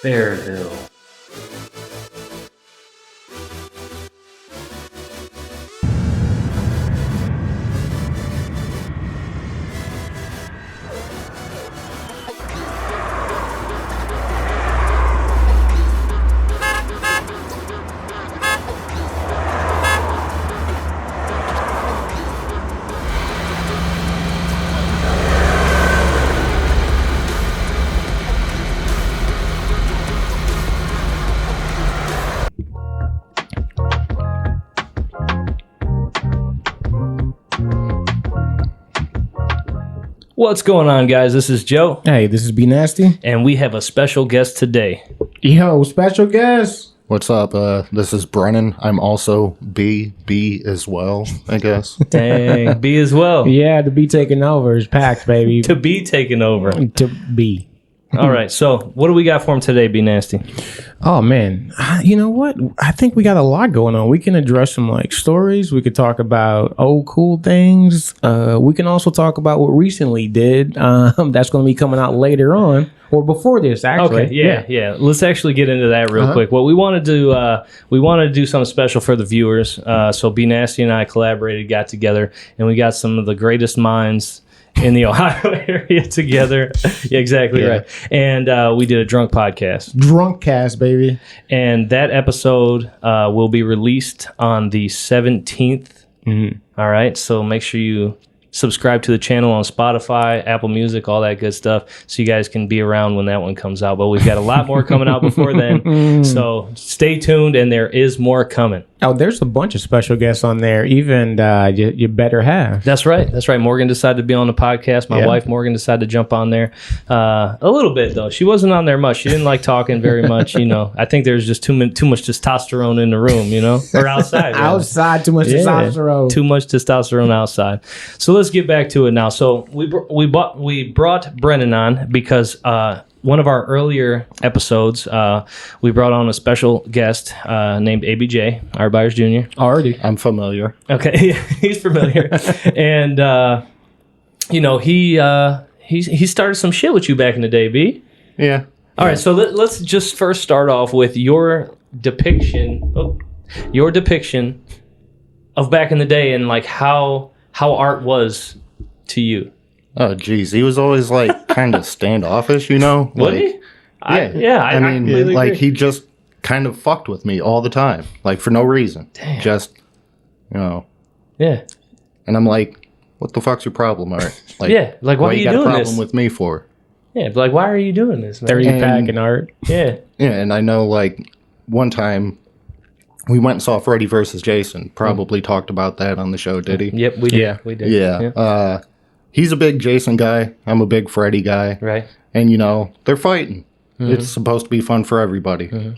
Fairville. What's going on, guys? This is Joe. Hey, this is B Nasty. And we have a special guest today. Yo, special guest. What's up? This is Brennan. I'm also B as well, I guess. Dang, B as well. Yeah, to be taken over is packed, baby. To be taken over. To be. All right, so what do we got for him today, B Nasty? Oh, man. You know what? I think we got a lot going on. We can address some, stories. We could talk about old cool things. We can also talk about what recently did. That's going to be coming out later on. Or before this, actually. Okay, yeah. Let's actually get into that real quick. What we want to do, we want to do something special for the viewers. So B Nasty and I collaborated, got together, and we got some of the greatest minds in the Ohio area together. Yeah, exactly right. And we did a drunk podcast. Drunk cast, baby. And that episode will be released on the 17th. Mm-hmm. All right, so make sure you subscribe to the channel on Spotify, Apple Music, all that good stuff, so you guys can be around when that one comes out. But we've got a lot more coming out before then, so stay tuned, and there is more coming. Oh, there's a bunch of special guests on there, even you better have. That's right. Morgan decided to be on the podcast. My wife, Morgan, decided to jump on there a little bit, though. She wasn't on there much. She didn't like talking very much, I think there's just too much testosterone in the room, or outside. Outside, too much testosterone. Too much testosterone outside. So let's get back to it now. So we brought Brennan on because one of our earlier episodes, we brought on a special guest named ABJ, our Byers Jr. Already. I'm familiar. Okay, he's familiar. And, he started some shit with you back in the day, B. Yeah. All right, so let's just first start off with your depiction of back in the day and, how art was to you. Oh, geez. He was always, kind of standoffish, Was he? Yeah. I mean, agree. he just kind of fucked with me all the time, for no reason. Damn. Just, Yeah. And I'm like, what the fuck's your problem, Art? Why are you got doing a problem this? with me for? Yeah, but why are you doing this, man? 30-pack in art. Yeah. Yeah, and I know, one time we went and saw Freddy versus Jason. Probably talked about that on the show, did he? Yep, we did. Yeah. We did. Yeah. He's a big Jason guy. I'm a big Freddy guy. Right. And, they're fighting. Mm-hmm. It's supposed to be fun for everybody. Mm-hmm.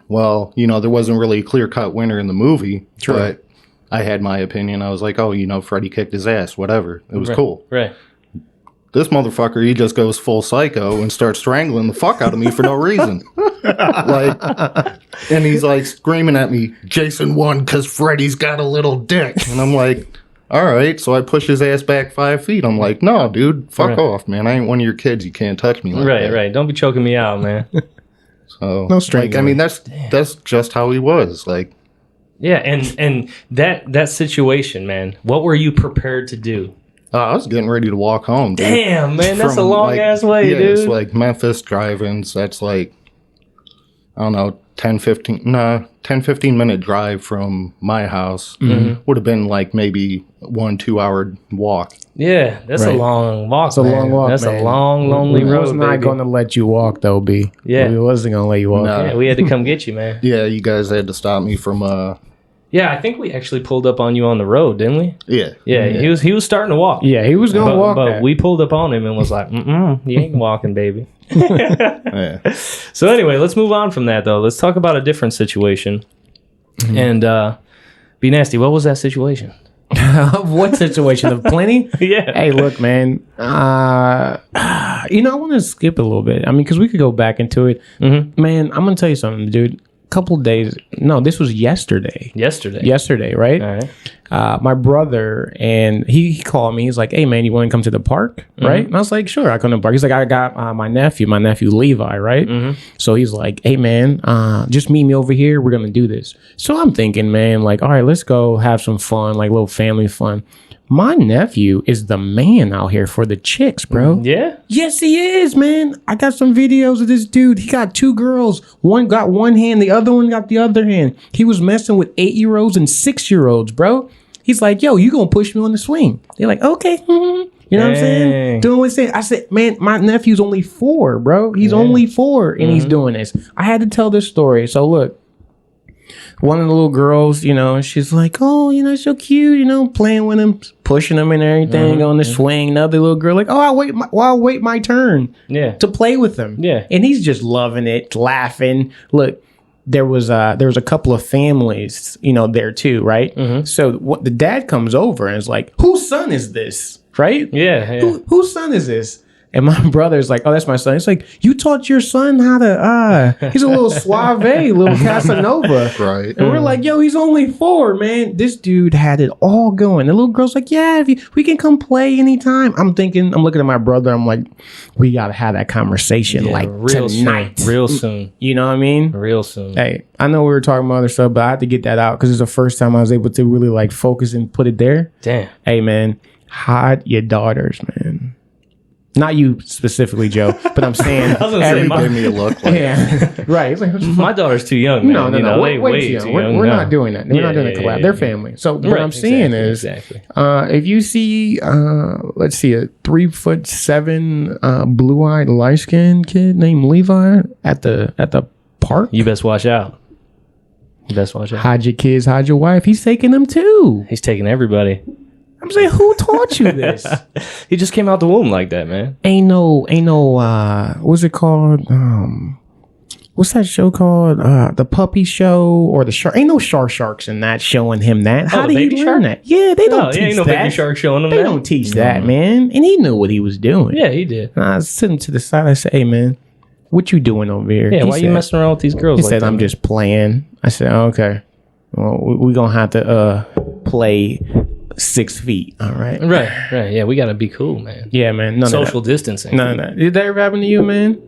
Well, there wasn't really a clear-cut winner in the movie. True. But I had my opinion. I was like, Freddy kicked his ass. Whatever. It was cool. Right. This motherfucker, he just goes full psycho and starts strangling the fuck out of me for no reason. And he's screaming at me, Jason won because Freddy's got a little dick. And I'm like, all right. So I push his ass back 5 feet. I'm like, no, dude, fuck off, man. I ain't one of your kids. You can't touch me like that. Right. Don't be choking me out, man. So, no strangling. That's just how he was. Yeah, and that situation, man, what were you prepared to do? I was getting ready to walk home, dude. Damn, man, that's a long-ass way, dude. It's Memphis drive-ins. That's I don't know, 10, 15 minute drive from my house. Mm-hmm. Would have been maybe 1-2 hour walk. Yeah, that's a long walk. It's a long walk. That's man. a long, lonely road. We was not going to let you walk, though, B. Yeah, we wasn't going to let you walk. No. Yeah, we had to come get you, man. Yeah, you guys had to stop me from. Yeah, I think we actually pulled up on you on the road, didn't we? Yeah. Yeah, he was starting to walk. Yeah, he was going to walk. But we pulled up on him and was like, you ain't walking, baby. Yeah. So anyway, let's move on from that, though. Let's talk about a different situation. Mm-hmm. And be nasty. What was that situation? What situation? Of plenty? Yeah. Hey, look, man. I want to skip a little bit. I mean, because we could go back into it. Mm-hmm. Man, I'm going to tell you something, dude. couple days. No, this was yesterday. Yesterday, right? All right. My brother, and he called me. He's like, "Hey man, you want to come to the park?" Right? And I was like, "Sure, I come to the park." He's like, "I got my nephew Levi, right?" So he's like, "Hey man, just meet me over here. We're gonna do this." So I'm thinking, man, like, all right, let's go have some fun, like little family fun. My nephew is the man out here for the chicks, bro. Yeah? Yes, he is, man. I got some videos of this dude. He got 2 girls. One got one hand, the other one got the other hand. He was messing with 8-year-olds and 6-year-olds, bro. He's like, yo, you gonna push me on the swing? They're like, okay. You know what I'm saying? Doing what he's saying. I said, man, my nephew's only 4, bro. He's only 4 and he's doing this. I had to tell this story. So look. One of the little girls, you know, she's like, oh, you know, so cute, you know, playing with him, pushing him and everything on the swing. Another little girl like, oh, I'll wait my turn to play with him. Yeah. And he's just loving it, laughing. Look, there was a couple of families, you know, there too, right? So what the dad comes over and is like, whose son is this? Right? Yeah. Whose son is this? And my brother's like, oh, that's my son. It's like, you taught your son how to, he's a little suave, little Casanova. Right. And we're like, yo, he's only 4, man. This dude had it all going. The little girl's like, yeah, we can come play anytime. I'm looking at my brother. I'm like, we got to have that conversation like tonight. Real soon. You know what I mean? Real soon. Hey, I know we were talking about other stuff, but I had to get that out because it's the first time I was able to really like focus and put it there. Damn. Hey, man, hide your daughters, man. Not you specifically, Joe, but I'm saying everybody made me look like. Yeah, right. Like, my daughter's too young, man. No. Way too young. We're not doing that. We're not doing a collab. They're family. So what I'm saying is, if you see, let's see, a 3'7", blue-eyed, light-skinned kid named Levi at the park, you best watch out. Hide your kids, hide your wife. He's taking them too. He's taking everybody. I'm saying, who taught you this? He just came out the womb like that, man. Ain't no, what's it called? What's that show called? The Puppy Show or the Shark? Ain't no sharks in that showing him that. How did he learn that? Yeah, they don't teach ain't no that. Baby shark showing him they that. They don't teach that, man. And he knew what he was doing. Yeah, he did. And I sit him to the side. I said, hey, man, what you doing over here? Yeah, why you messing around with these girls? He said, I'm just playing. I said, okay. Well, we're going to have to play 6 feet. All right. Right. Yeah, we got to be cool, man. Yeah, man. Social distancing. No. Did that ever happen to you, man?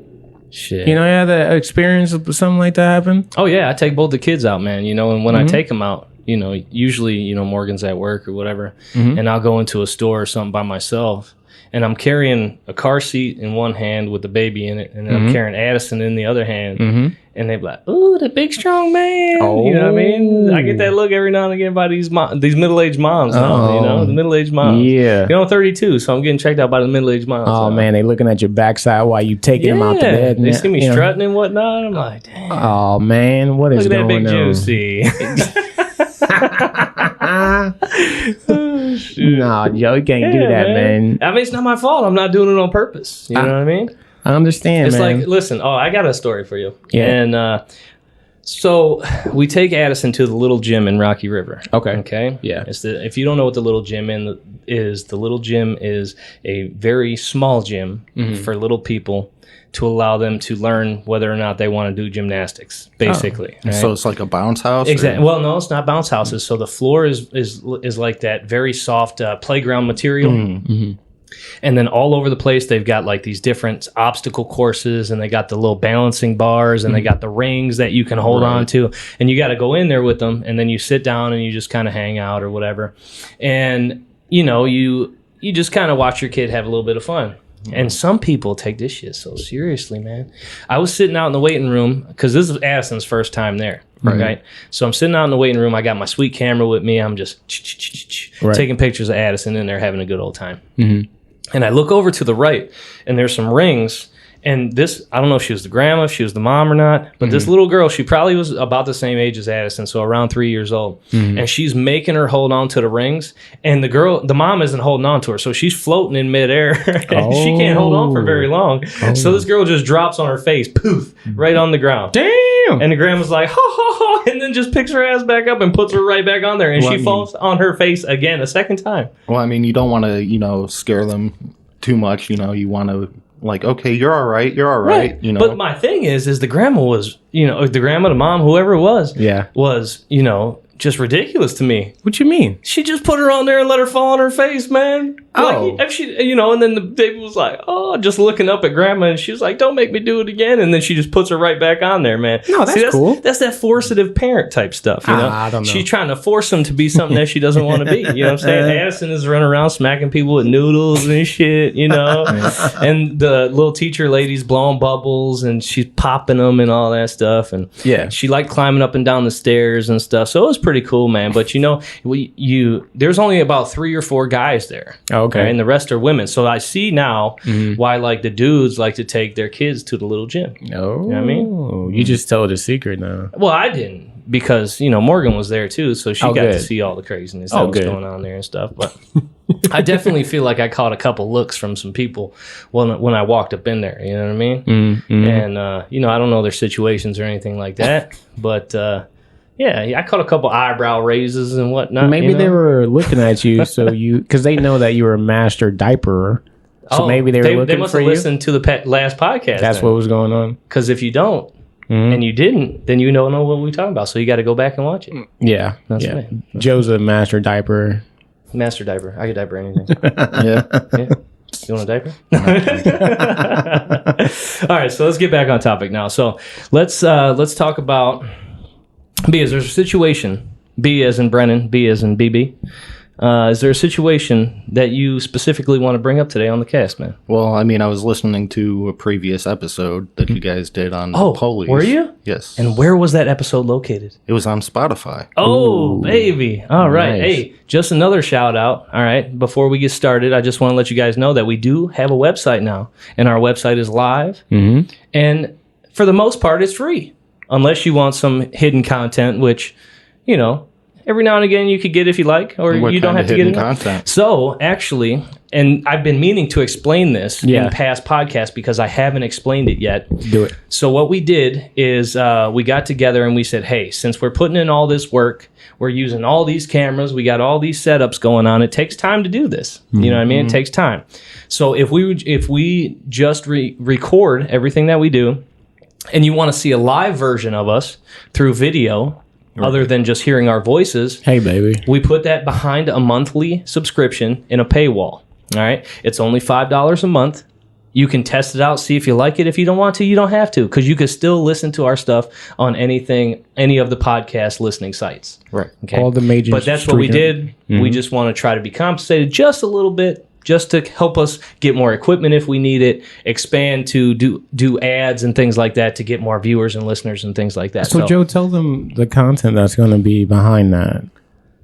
Shit. You know, you had that experience of something like that happen? Oh, yeah. I take both the kids out, man. You know, and when I take them out, you know, usually, you know, Morgan's at work or whatever, and I'll go into a store or something by myself, and I'm carrying a car seat in one hand with the baby in it, and then I'm carrying Addison in the other hand, and they be like, "Ooh, the big strong man." Oh. You know what I mean? I get that look every now and again by these middle-aged moms now, you know, the middle-aged moms. Yeah. You know, I'm 32, so I'm getting checked out by the middle-aged moms. Oh, man, they looking at your backside while you taking them out the bed. They see me strutting and whatnot. I'm like, damn. Oh, man, what is going on? Look at that big juicy. Nah, Joe, you can't do that, man. I mean, it's not my fault. I'm not doing it on purpose. You know what I mean? I understand, it's man. Like, listen, I got a story for you. Yeah. And so we take Addison to the little gym in Rocky River. Okay? Yeah. If you don't know what the little gym is, the little gym is a very small gym for little people to allow them to learn whether or not they want to do gymnastics, basically. Right? So it's like a bounce house? Exactly. Well, no, it's not bounce houses. So the floor is like that very soft playground material. And then all over the place, they've got like these different obstacle courses, and they got the little balancing bars, and they got the rings that you can hold on to. And you got to go in there with them, and then you sit down and you just kind of hang out or whatever. And, you know, you just kind of watch your kid have a little bit of fun. And some people take this shit so seriously, man. I was sitting out in the waiting room because this is Addison's first time there, right? So I'm sitting out in the waiting room. I got my sweet camera with me. I'm just taking pictures of Addison in there having a good old time. And I look over to the right, and there's some rings. And this, I don't know if she was the grandma, if she was the mom or not, but this little girl, she probably was about the same age as Addison, so around 3 years old. And she's making her hold on to the rings, and the mom isn't holding on to her, so she's floating in midair. And she can't hold on for very long. So this girl just drops on her face, poof, right on the ground. Damn! And the grandma's like, ha, ha, ha, and then just picks her ass back up and puts her right back on there, and she falls on her face again a second time. Well, I mean, you don't want to, you know, scare them too much. You know, you want to like, okay, you're all right, right. you know. But my thing is the grandma was, the grandma, the mom, whoever it was, was, just ridiculous to me. What you mean? She just put her on there and let her fall on her face, man. Oh. Like, if she, and then the baby was like, oh, just looking up at grandma, and she was like, don't make me do it again. And then she just puts her right back on there, man. No, that's cool. That's that forcitive parent type stuff, I don't know. She's trying to force him to be something that she doesn't want to be. You know what I'm saying? Addison is running around smacking people with noodles and shit, and the little teacher lady's blowing bubbles, and she's popping them and all that stuff. And she liked climbing up and down the stairs and stuff. So it was pretty cool, man. But there's only about 3 or 4 guys there. Okay. Right? And the rest are women. So I see now why like the dudes like to take their kids to the little gym. Oh, you know what I mean? You just told a secret now. Well, I didn't, because Morgan was there too, so she got to see all the craziness that was going on there and stuff. But I definitely feel like I caught a couple looks from some people when I walked up in there. You know what I mean? Mm-hmm. And I don't know their situations or anything like that, but. I caught a couple eyebrow raises and whatnot. Maybe they were looking at you, because they know that you were a master diaperer. So maybe they were looking for you. They must have listened to the last podcast. That's what was going on. Because if you don't, and you didn't, then you don't know what we're talking about. So you got to go back and watch it. Yeah. That's me. Joe's a master diaperer. Master diaper. I could diaper anything. Yeah. You want a diaper? All right, so let's get back on topic now. So let's talk about... B, is there a situation, B as in Brennan, B as in BB, is there a situation that you specifically want to bring up today on the cast, man? Well, I mean, I was listening to a previous episode that you guys did on police. Were you? Yes. And where was that episode located? It was on Spotify. Oh, baby. All right. Nice. Hey, just another shout out. All right. Before we get started, I just want to let you guys know that we do have a website now, and our website is live. Mm-hmm. And for the most part, it's free. Unless you want some hidden content, which, every now and again you could get if you like, or you don't have to get it. Content? So, actually, and I've been meaning to explain this in past podcasts because I haven't explained it yet. Do it. So what we did is we got together and we said, hey, since we're putting in all this work, we're using all these cameras, we got all these setups going on, it takes time to do this. Mm-hmm. You know what I mean? It takes time. So if we just record everything that we do, and you want to see a live version of us through video, other than just hearing our voices, hey, baby, we put that behind a monthly subscription in a paywall. All right? It's only $5 a month. You can test it out, see if you like it. If you don't want to, you don't have to, because you can still listen to our stuff on any of the podcast listening sites. Right. Okay? All the major. But that's what we did. Mm-hmm. We just want to try to be compensated just a little bit, just to help us get more equipment if we need it, expand to do ads and things like that to get more viewers and listeners and things like that. So Joe, tell them the content that's going to be behind that.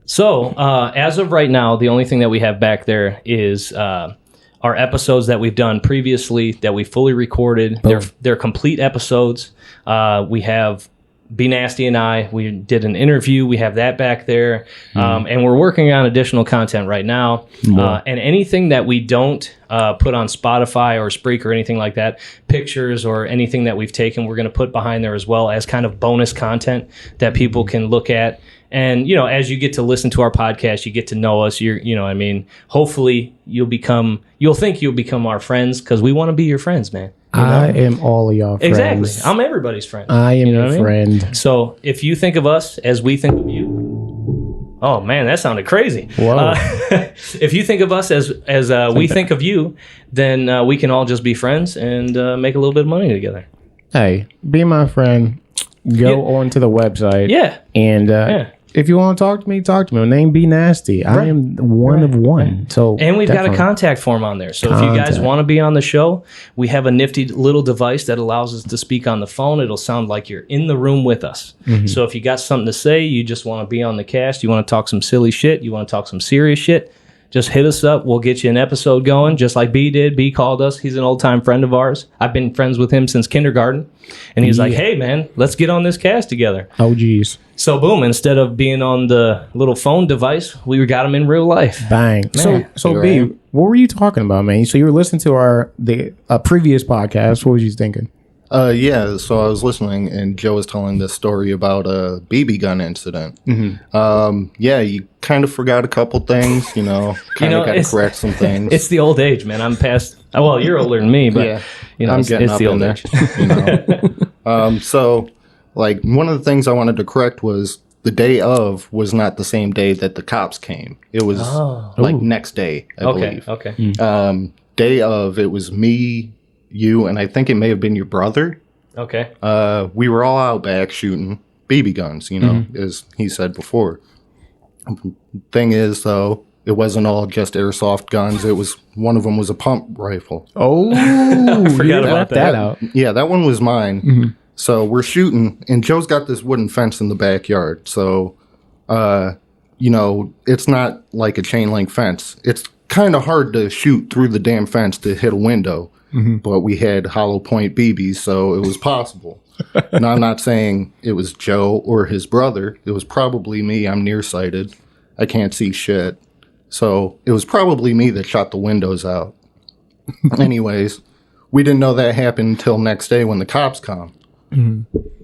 So as of right now, the only thing that we have back there is our episodes that we've done previously that we fully recorded. They're complete episodes. We have Be Nasty and we did an interview. We have that back there. And we're working on additional content right now. And anything that we don't put on Spotify or Spreak or anything like that, pictures or anything that we've taken, we're going to put behind there as well as kind of bonus content that people can look at. And, as you get to listen to our podcast, you get to know us. Hopefully you'll think you'll become our friends, because we want to be your friends, man. I am all of y'all friends. Exactly. I'm everybody's friend. I am your friend. So if you think of us as we think of you, oh man, that sounded crazy. Whoa. If you think of us as we think of you, then we can all just be friends and make a little bit of money together. Hey, be my friend. Go onto the website. Yeah. And if you want to talk to me, talk to me. My name Be Nasty. Right. I am one of one. So and we've got a contact form on there. So if you guys want to be on the show, we have a nifty little device that allows us to speak on the phone. It'll sound like you're in the room with us. Mm-hmm. So if you got something to say, you just want to be on the cast, you want to talk some silly shit, you want to talk some serious shit, just hit us up. We'll get you an episode going, just like B did. B called us. He's an old-time friend of ours. I've been friends with him since kindergarten. And he's like, hey, man, let's get on this cast together. Oh, geez. So, boom, instead of being on the little phone device, we got him in real life. Bang. Man. So B, what were you talking about, man? So you were listening to the previous podcast. What was you thinking? Yeah, so I was listening, and Joe was telling this story about a BB gun incident. Mm-hmm. Yeah, you kind of forgot a couple things, kind of got to correct some things. It's the old age, man. Well, you're older than me, but you know, I'm it's getting up the in old there. age. You know? So, like, one of the things I wanted to correct was the day of was not the same day that the cops came. It was like next day, I believe. Okay. Day of, it was me, you, and I think it may have been your brother. Okay. We were all out back shooting BB guns, you know, as he said before. Thing is, though, it wasn't all just airsoft guns. It was one of them was a pump rifle. Oh, I forgot about that out. Yeah, that one was mine. So we're shooting, and Joe's got this wooden fence in the backyard. So, you know, it's not like a chain link fence. It's kind of hard to shoot through the damn fence to hit a window. But we had hollow point BBs, so it was possible. And I'm not saying it was Joe or his brother. It was probably me. I'm nearsighted. I can't see shit. So it was probably me that shot the windows out. Anyways, we didn't know that happened until next day when the cops come.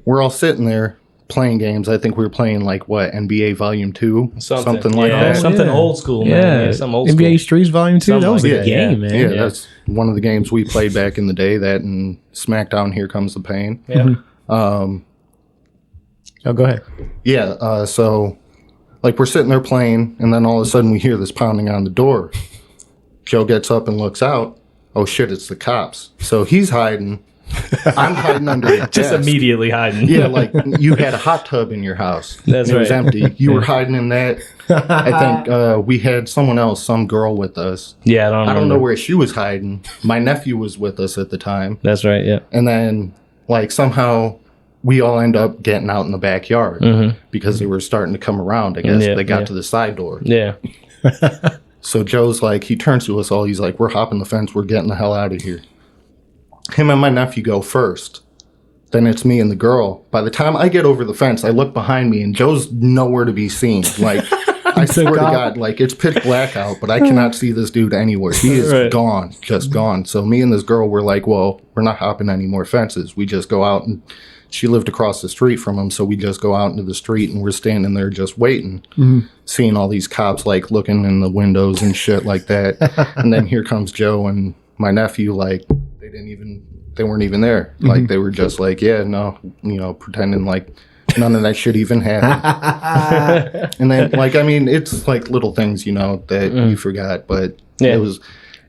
We're all sitting there playing games. I think we were playing like what, NBA Volume 2? Something like that. Something old school, man. Yeah, some old NBA school. Streets Volume 2. That was a game, man. Yeah, that's one of the games we played back in the day. That and SmackDown Here Comes the Pain. Yeah. Oh, go ahead. Yeah, so like we're sitting there playing, and then all of a sudden we hear this pounding on the door. Joe gets up and looks out. Oh shit, it's the cops. So he's hiding. I'm hiding under a desk. Just immediately hiding. Yeah, like you had a hot tub in your house. That's it was right. empty. You were hiding in that. I think we had someone else, some girl with us. Yeah, I don't know where she was hiding. My nephew was with us at the time. That's right, yeah. And then, like, somehow we all end up getting out in the backyard because they were starting to come around. I guess they got to the side door. Yeah. So Joe's like, he turns to us all. He's like, we're hopping the fence. We're getting the hell out of here. Him and my nephew go first. Then it's me and the girl. By the time I get over the fence, I look behind me, and Joe's nowhere to be seen. Like, I swear to God, like, it's pitch black out, but I cannot see this dude anywhere. He is gone, just gone. So me and this girl were like, well, we're not hopping any more fences. We just go out, and she lived across the street from him, so we just go out into the street, and we're standing there just waiting, seeing all these cops, like, looking in the windows and shit like that. And then here comes Joe and my nephew, like, they weren't even there. Like, they were just like, yeah, no, you know, pretending like none of that shit even happened. And then, like, I mean, it's like little things, you know, that you forgot, but it was.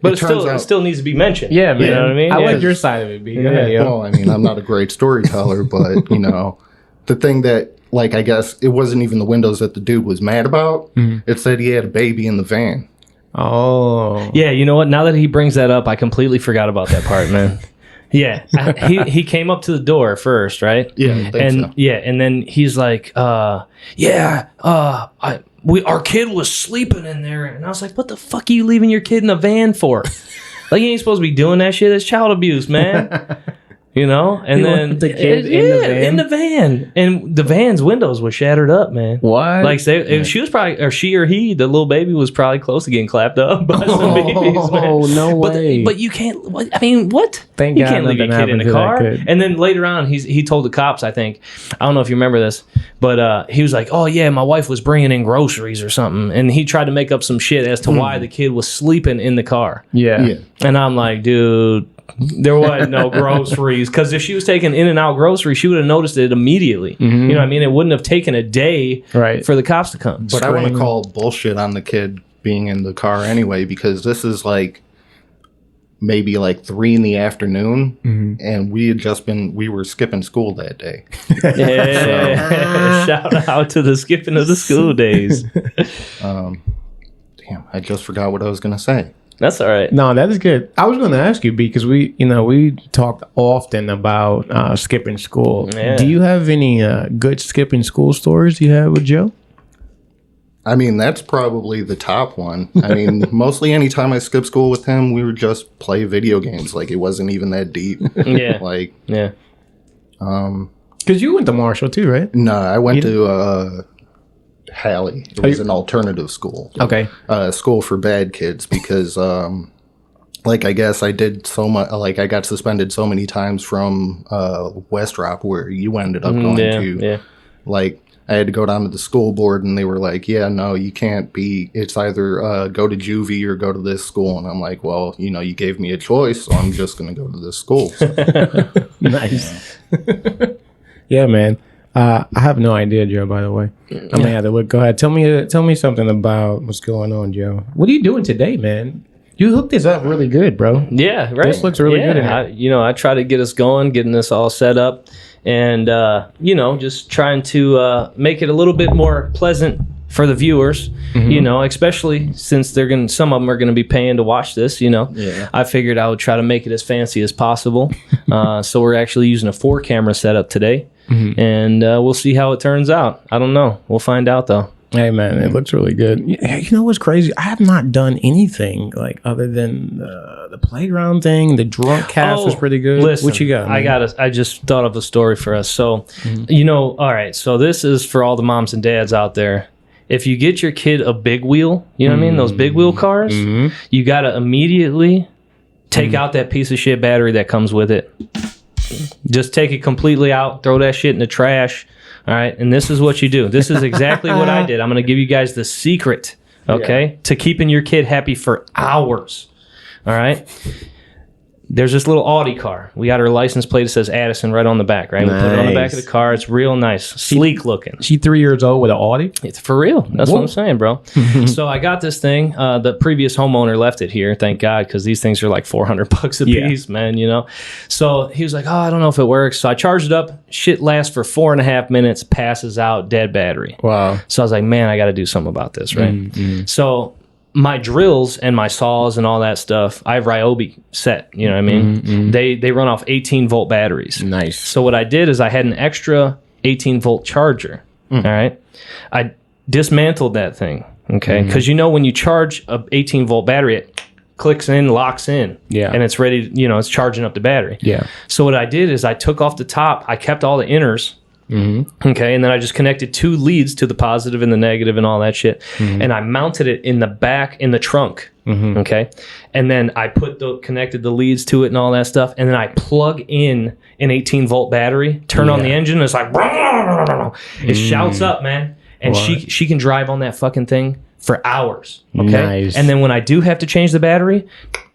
But it still needs to be mentioned. Yeah, man. You know what I mean? I like your side of it, B. Go ahead, yo. Well, I mean, I'm not a great storyteller, but, you know, the thing that, like, I guess it wasn't even the windows that the dude was mad about. It said he had a baby in the van. Oh. Yeah, you know what? Now that he brings that up, I completely forgot about that part, man. Yeah, he came up to the door first, right? Yeah, I think so. Yeah, and then he's like, our kid was sleeping in there, and I was like, what the fuck are you leaving your kid in a van for? Like, you ain't supposed to be doing that shit. It's child abuse, man. You know, and then the kid in the van, and the van's windows were shattered up, man. What? Like, she was probably, or she or he, the little baby was probably close to getting clapped up by some babies, man. Oh, no way! But you can't. I mean, what? Thank you God can't leave your nothing kid in happened a to that car. kid. And then later on, he told the cops. I think, I don't know if you remember this, but he was like, "Oh yeah, my wife was bringing in groceries or something," and he tried to make up some shit as to why the kid was sleeping in the car. Yeah. And I'm like, dude, there was no groceries, because if she was taking in and out groceries, she would have noticed it immediately. You know what I mean? It wouldn't have taken a day for the cops to come. But I want to call bullshit on the kid being in the car anyway, because this is like maybe like 3 PM, and we were skipping school that day. Yeah. Shout out to the skipping of the school days. Damn, I just forgot what I was going to say. That's all right. No, that is good. I was going to ask you, because we talked often about skipping school. Yeah. Do you have any good skipping school stories you had with Joe? I mean, that's probably the top one. I mean, mostly anytime I skipped school with him, we would just play video games. Like, it wasn't even that deep. Yeah. Like, yeah. Because you went to Marshall too, right? No, I went to Halley. It was an alternative school. Okay. School for bad kids, because like, I guess I did so much, like, I got suspended so many times from West Drop, where you ended up going to. Yeah. like, I had to go down to the school board, and they were like, yeah, no, you can't be, it's either go to juvie or go to this school. And I'm like, well, you know, you gave me a choice, so I'm just going to go to this school. So. Nice. Yeah, man. I have no idea, Joe, by the way. I may have to look. Go ahead. Tell me something about what's going on, Joe. What are you doing today, man? You hooked this up really good, bro. Yeah, right. This looks really good in here. I try to get us going, getting this all set up, and, just trying to make it a little bit more pleasant for the viewers, especially since some of them are going to be paying to watch this, Yeah. I figured I would try to make it as fancy as possible. So we're actually using a 4-camera setup today, and we'll see how it turns out. I don't know. We'll find out, though. Hey, man, it looks really good. You know what's crazy? I have not done anything like other than the playground thing. The drunk cast was pretty good. Listen, what you got, man? I just thought of a story for us. So, all right. So this is for all the moms and dads out there. If you get your kid a big wheel, you know what I mean? Those big wheel cars, you got to immediately take out that piece of shit battery that comes with it. Just take it completely out, throw that shit in the trash. All right. And this is what you do. This is exactly what I did. I'm going to give you guys the secret, okay, to keeping your kid happy for hours. All right. There's this little Audi car. We got her license plate that says Addison right on the back, right? Nice. We put it on the back of the car. It's real nice, sleek looking. She 3 years old with an Audi? It's for real. That's what I'm saying, bro. So I got this thing. The previous homeowner left it here, thank God, because these things are like $400 a piece, man, So he was like, oh, I don't know if it works. So I charged it up. Shit lasts for 4.5 minutes, passes out, dead battery. Wow. So I was like, man, I got to do something about this, right? So my drills and my saws and all that stuff, I have Ryobi set, you know what I mean? They run off 18-volt batteries. Nice. So what I did is I had an extra 18-volt charger, all right? I dismantled that thing, okay? Because when you charge a 18-volt battery, it clicks in, locks in, and it's ready, it's charging up the battery. Yeah. So what I did is I took off the top, I kept all the inners, okay, and then I just connected 2 leads to the positive and the negative and all that shit, and I mounted it in the back in the trunk, okay, and then I connected the leads to it and all that stuff, and then I plug in an 18-volt battery, turn on the engine, and it's like it shouts up, man, and she can drive on that fucking thing for hours, okay, Nice. and then when I do have to change the battery,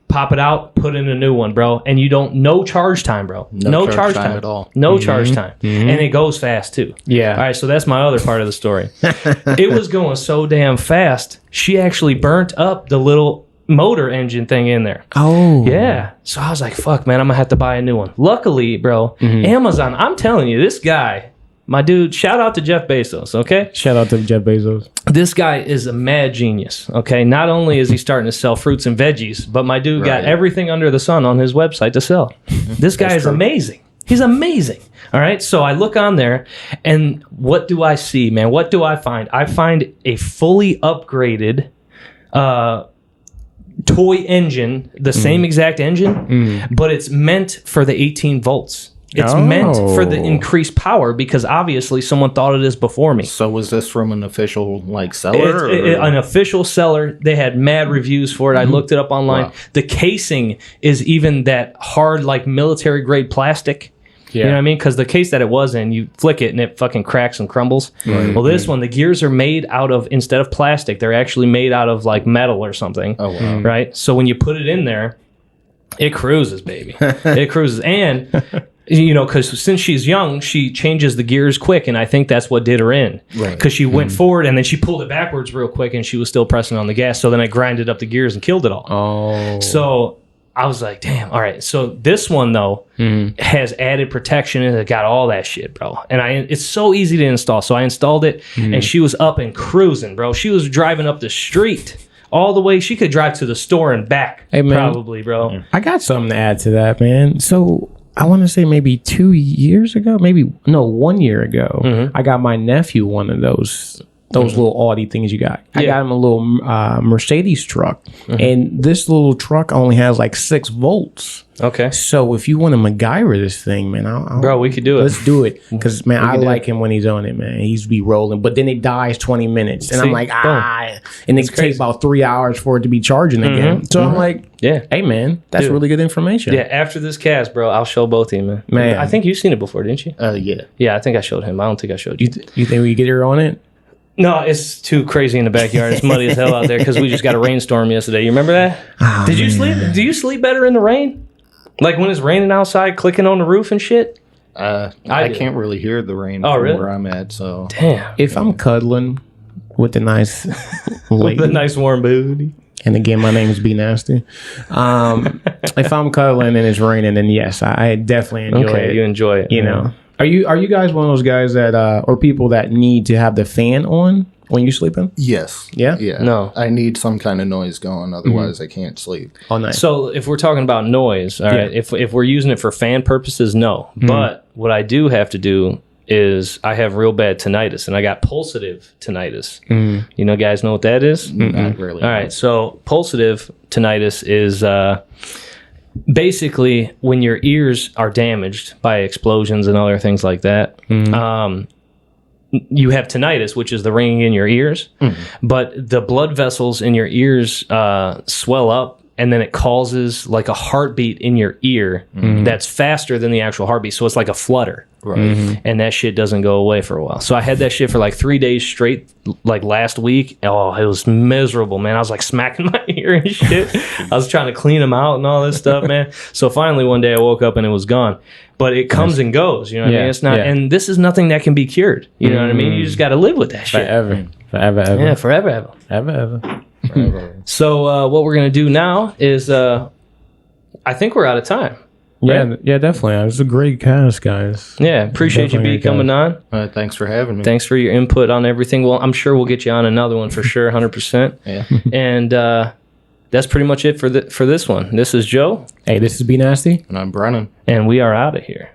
pop it out, put in a new one, bro. And no charge time, bro. No charge time at all. No charge time. And it goes fast, too. Yeah. All right, so that's my other part of the story. It was going so damn fast, she actually burnt up the little motor engine thing in there. Oh. Yeah. So I was like, fuck, man, I'm going to have to buy a new one. Luckily, bro, Amazon, I'm telling you, this guy, my dude, shout out to Jeff Bezos, okay? Shout out to Jeff Bezos. This guy is a mad genius, okay? Not only is he starting to sell fruits and veggies, but my dude got everything under the sun on his website to sell. This guy is amazing. He's amazing. All right? So I look on there, and what do I see, man? What do I find? I find a fully upgraded toy engine, the same exact engine, but it's meant for the 18 volts. It's meant for the increased power because obviously someone thought of this before me. So was this from an official seller? An official seller. They had mad reviews for it. I looked it up online. Wow. The casing is even that hard, like military grade plastic. Yeah. You know what I mean? Because the case that it was in, you flick it and it fucking cracks and crumbles. Well, this one, the gears are made out of, instead of plastic, they're actually made out of like metal or something. Oh, wow. Right? So when you put it in there, it cruises, baby. It cruises. And because since she's young, she changes the gears quick, and I think that's what did her in. Right. Because she went forward, and then she pulled it backwards real quick, and she was still pressing on the gas, so then I grinded up the gears and killed it all. Oh. So I was like, damn, all right. So this one, though, has added protection, and it got all that shit, bro. And it's so easy to install. So I installed it, and she was up and cruising, bro. She was driving up the street. All the way, she could drive to the store and back, probably, bro. I got something to add to that, man. So I want to say maybe 2 years ago, 1 year ago, I got my nephew one of those those little Audi things you got. I got him a little Mercedes truck, and this little truck only has like 6 volts. Okay. So if you want to MacGyver this thing, man, bro, we could do it. Let's do it. Because, man, I like him when he's on it, man. He's be rolling. But then it dies 20 minutes. And I'm like, And it takes about 3 hours for it to be charging again. So I'm like, hey, man, that's really good information. Yeah, after this cast, bro, I'll show both of you, man. I think you've seen it before, didn't you? Yeah. Yeah, I think I showed him. I don't think I showed you. You think we could get her on it? No, it's too crazy in the backyard. It's muddy as hell out there because we just got a rainstorm yesterday. You remember that? Did you sleep? Do you sleep better in the rain? Like when it's raining outside, clicking on the roof and shit? I can't really hear the rain from where I'm at, so. Damn. If I'm cuddling with the nice lady. With the nice warm booty. And again, my name is Be Nasty. If I'm cuddling and it's raining, then yes, I definitely enjoy it. You enjoy it. You know. Are you guys one of those guys that or people that need to have the fan on when you're sleeping? Yes. Yeah? Yeah. No. I need some kind of noise going, otherwise I can't sleep. Oh, nice. So if we're talking about noise, all right, if we're using it for fan purposes, no. But what I do have to do is I have real bad tinnitus, and I got pulsative tinnitus. You know, guys know what that is? Not really. All right, so pulsative tinnitus is basically when your ears are damaged by explosions and other things like that. You have tinnitus, which is the ringing in your ears, but the blood vessels in your ears swell up, and then it causes like a heartbeat in your ear that's faster than the actual heartbeat. So it's like a flutter. Right. And that shit doesn't go away for a while. So I had that shit for like 3 days straight, like last week. Oh, it was miserable, man. I was like smacking my ear and shit. I was trying to clean them out and all this stuff, man. So finally one day I woke up and it was gone. But it comes and goes, you know what I mean? It's not, and this is nothing that can be cured. You know what I mean? You just got to live with that shit. Forever, ever. Yeah, forever. So what we're going to do now is, I think we're out of time. Right? Yeah, definitely. It was a great cast, guys. Yeah, appreciate you, B, coming on. Thanks for having me. Thanks for your input on everything. Well, I'm sure we'll get you on another one for sure, 100%. Yeah. And that's pretty much it for this one. This is Joe. Hey, this is Be Nasty. And I'm Brennan. And we are out of here.